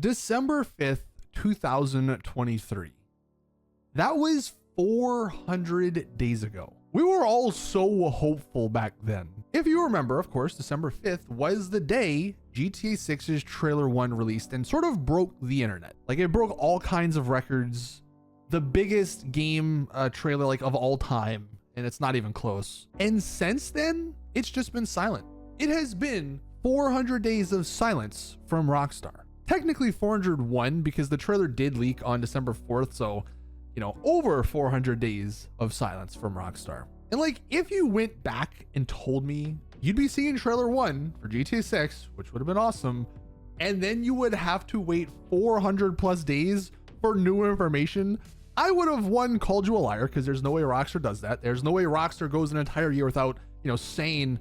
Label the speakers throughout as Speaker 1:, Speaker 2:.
Speaker 1: December 5th, 2023. That was 400 days ago. We were all so hopeful back then. If you remember, of course, December 5th was the day GTA 6's trailer 1 released and sort of broke the internet. Like, it broke all kinds of records. The biggest game trailer like of all time, and it's not even close. And since then, it's just been silent. It has been 400 days of silence from Rockstar. Technically 401 because the trailer did leak on December 4th, so, you know, over 400 days of silence from Rockstar. And like, if you went back and told me you'd be seeing trailer 1 for GTA 6, which would have been awesome, and then you would have to wait 400 plus days for new information, I would have, one, called you a liar, because there's no way Rockstar does that. There's no way Rockstar goes an entire year without, you know, saying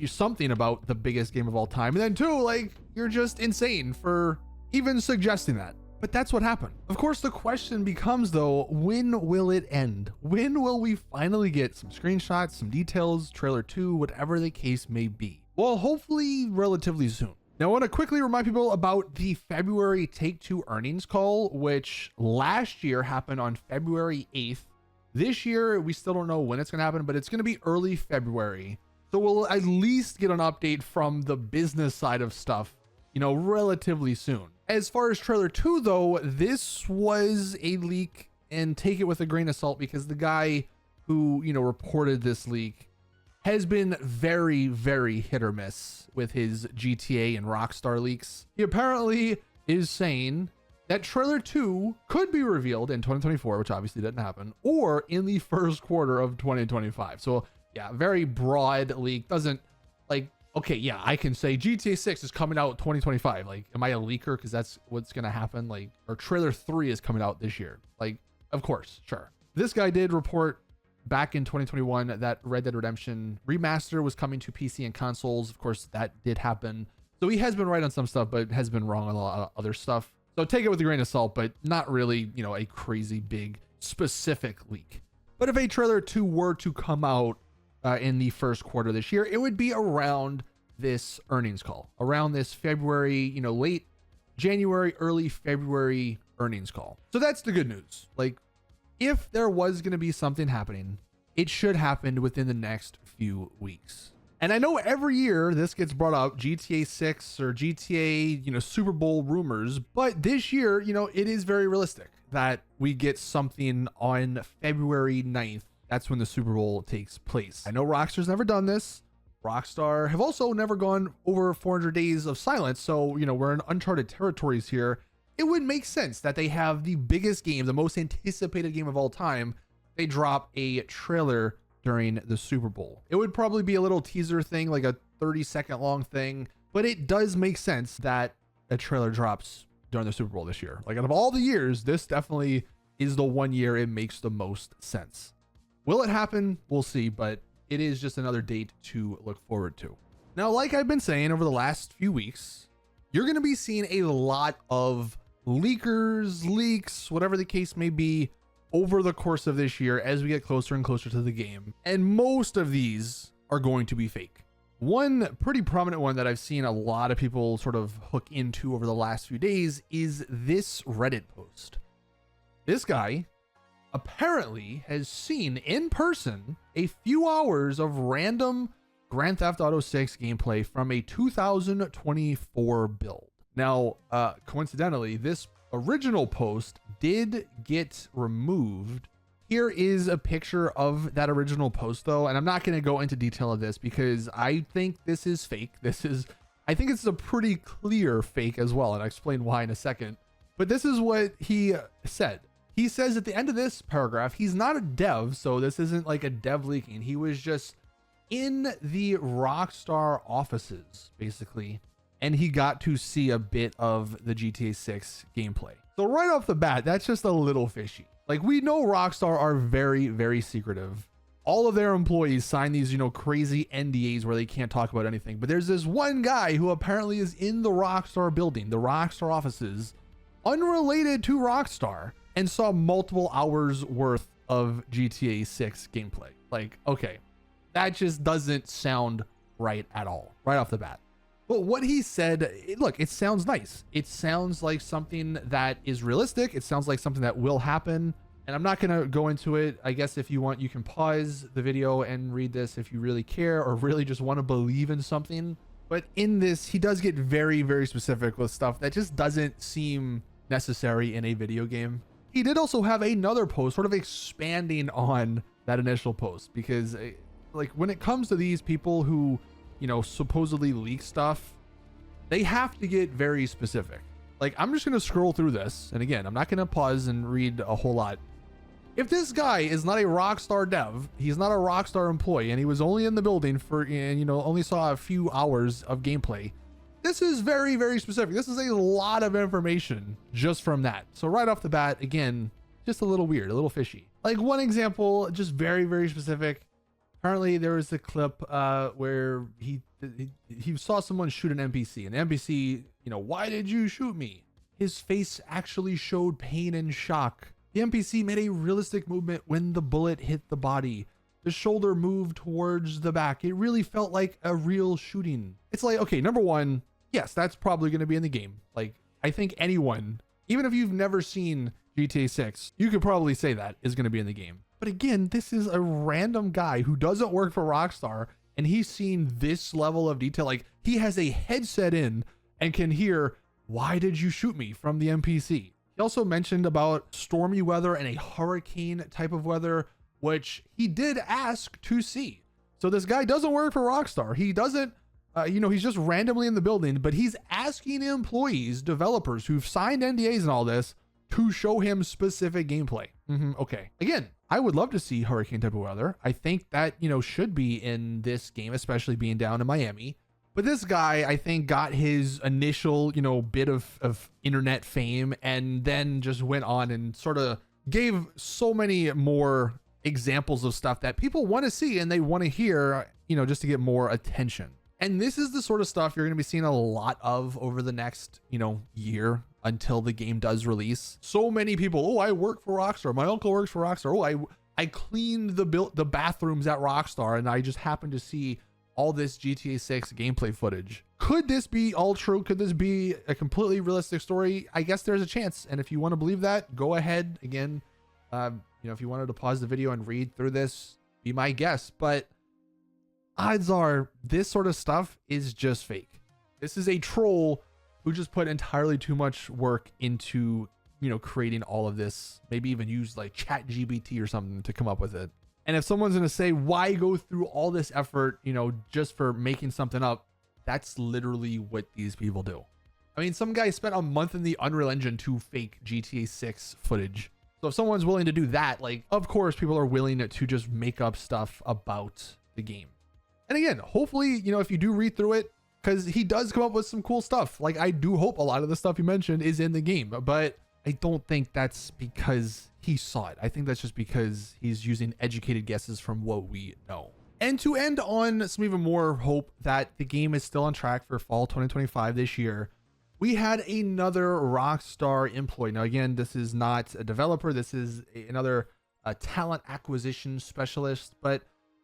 Speaker 1: something about the biggest game of all time. And then two, like, you're just insane for even suggesting that. But that's what happened. Of course, the question becomes, though, when will it end? When will we finally get some screenshots, some details, trailer 2, whatever the case may be? Well, hopefully relatively soon. Now, I want to quickly remind people about the February Take-Two earnings call, which last year happened on February 8th. This year, we still don't know when it's going to happen, but it's going to be early February. So we'll at least get an update from the business side of stuff, you know, relatively soon. As far as trailer 2, though, this was a leak, and take it with a grain of salt, because the guy who, you know, reported this leak has been very, very hit or miss with his GTA and Rockstar leaks. He apparently is saying that trailer 2 could be revealed in 2024, which obviously didn't happen, or in the first quarter of 2025. So yeah, very broad leak. Doesn't, like, okay, yeah, I can say GTA 6 is coming out 2025. Like, am I a leaker? Because that's what's going to happen. Like, or trailer 3 is coming out this year. Like, of course, sure. This guy did report back in 2021 that Red Dead Redemption Remaster was coming to PC and consoles. Of course, that did happen. So he has been right on some stuff, but has been wrong on a lot of other stuff. So take it with a grain of salt, but not really, you know, a crazy big specific leak. But if a trailer 2 were to come out in the first quarter this year, it would be around this earnings call, around this February, you know, late January, early February earnings call. So that's the good news. Like, if there was going to be something happening, it should happen within the next few weeks. And I know every year this gets brought up, GTA 6 or GTA, you know, Super Bowl rumors, but this year, you know, it is very realistic that we get something on February 9th. That's when the Super Bowl takes place. I know Rockstar's never done this. Rockstar have also never gone over 400 days of silence. So, you know, we're in uncharted territories here. It would make sense that they have the biggest game, the most anticipated game of all time. They drop a trailer during the Super Bowl. It would probably be a little teaser thing, like a 30-second long thing, but it does make sense that a trailer drops during the Super Bowl this year. Like, out of all the years, this definitely is the one year it makes the most sense. Will it happen? We'll see, but it is just another date to look forward to. Now, like I've been saying over the last few weeks, you're going to be seeing a lot of leakers, leaks, whatever the case may be, over the course of this year as we get closer and closer to the game. And most of these are going to be fake. One pretty prominent one that I've seen a lot of people sort of hook into over the last few days is this Reddit post. This guy apparently has seen in person a few hours of random Grand Theft Auto 6 gameplay from a 2024 build. Now, coincidentally, this original post did get removed. Here is a picture of that original post, though, and I'm not going to go into detail of this because I think this is fake. I think it's a pretty clear fake as well, and I'll explain why in a second. But this is what he said. He says at the end of this paragraph, he's not a dev, so this isn't like a dev leaking. He was just in the Rockstar offices, basically, and he got to see a bit of the GTA 6 gameplay. So right off the bat, that's just a little fishy. Like, we know Rockstar are very, very secretive. All of their employees sign these, you know, crazy NDAs where they can't talk about anything. But there's this one guy who apparently is in the Rockstar building, the Rockstar offices, unrelated to Rockstar, and saw multiple hours worth of GTA 6 gameplay. Like, okay, that just doesn't sound right at all, right off the bat. But what he said, look, it sounds nice. It sounds like something that is realistic. It sounds like something that will happen. And I'm not going to go into it. I guess if you want, you can pause the video and read this if you really care or really just want to believe in something. But in this, he does get very, very specific with stuff that just doesn't seem necessary in a video game. He did also have another post sort of expanding on that initial post, because like when it comes to these people who, you know, supposedly leak stuff, they have to get very specific. Like, I'm just going to scroll through this. And again, I'm not going to pause and read a whole lot. If this guy is not a Rockstar dev, he's not a Rockstar employee, and he was only in the building for, and, you know, only saw a few hours of gameplay, this is very, very specific. This is a lot of information just from that. So right off the bat, again, just a little weird, a little fishy. Like one example, just very, very specific. Apparently there was a clip where he saw someone shoot an NPC, and the NPC, you know, why did you shoot me? His face actually showed pain and shock. The NPC made a realistic movement when the bullet hit the body. The shoulder moved towards the back. It really felt like a real shooting. It's like, okay, number one, yes, that's probably going to be in the game. Like, I think anyone, even if you've never seen GTA 6, you could probably say that is going to be in the game. But again, this is a random guy who doesn't work for Rockstar, and he's seen this level of detail. Like, he has a headset in and can hear, why did you shoot me, from the NPC. He also mentioned about stormy weather and a hurricane type of weather, which he did ask to see. So this guy doesn't work for Rockstar. He doesn't, you know, he's just randomly in the building, but he's asking employees, developers who've signed NDAs and all this to show him specific gameplay. Okay. Again, I would love to see hurricane type of weather. I think that, you know, should be in this game, especially being down in Miami. But this guy, I think, got his initial, you know, bit of internet fame, and then just went on and sort of gave so many more examples of stuff that people want to see and they want to hear, you know, just to get more attention. And this is the sort of stuff you're going to be seeing a lot of over the next, you know, year until the game does release. So many people, oh, I work for Rockstar. My uncle works for Rockstar. Oh, I cleaned the bathrooms at Rockstar, and I just happened to see all this GTA 6 gameplay footage. Could this be all true? Could this be a completely realistic story? I guess there's a chance. And if you want to believe that, go ahead. Again, you know, if you wanted to pause the video and read through this, be my guest. But odds are this sort of stuff is just fake. This is a troll who just put entirely too much work into, you know, creating all of this. Maybe even use like ChatGPT or something to come up with it. And if someone's going to say, why go through all this effort, you know, just for making something up, that's literally what these people do. I mean, some guy spent a month in the Unreal Engine to fake GTA 6 footage. So if someone's willing to do that, like, of course, people are willing to just make up stuff about the game. And again, hopefully, you know, if you do read through it, because he does come up with some cool stuff. Like, I do hope a lot of the stuff you mentioned is in the game, but I don't think that's because he saw it. I think that's just because he's using educated guesses from what we know. And to end on some even more hope that the game is still on track for fall 2025 this year, we had another Rockstar employee. Now, again, this is not a developer. This is another talent acquisition specialist, but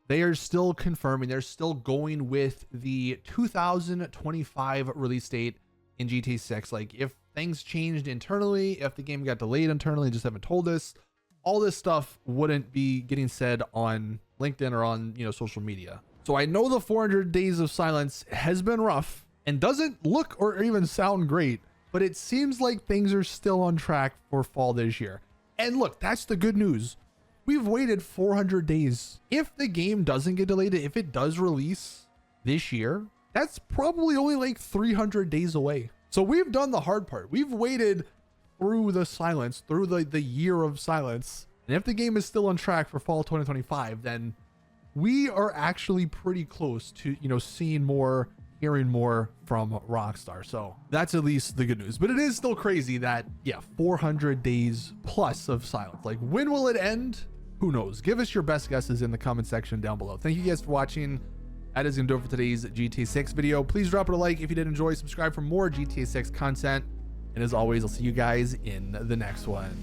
Speaker 1: they are still confirming, they're still going with the 2025 release date in GTA 6. Like, if things changed internally, if the game got delayed internally, just haven't told us, all this stuff wouldn't be getting said on LinkedIn or on, you know, social media. So I know the 400 days of silence has been rough and doesn't look or even sound great, but it seems like things are still on track for fall this year. And look, that's the good news. We've waited 400 days. If the game doesn't get delayed, if it does release this year, that's probably only like 300 days away. So we've done the hard part. We've waited through the silence, through the year of silence. And if the game is still on track for fall 2025, then we are actually pretty close to, you know, seeing more, hearing more from Rockstar. So that's at least the good news. But it is still crazy that, yeah, 400 days plus of silence. Like, when will it end? Who knows? Give us your best guesses in the comment section down below. Thank you guys for watching. That is going to do it for today's GTA 6 video. Please drop it a like if you did enjoy. Subscribe for more GTA 6 content. And as always, I'll see you guys in the next one.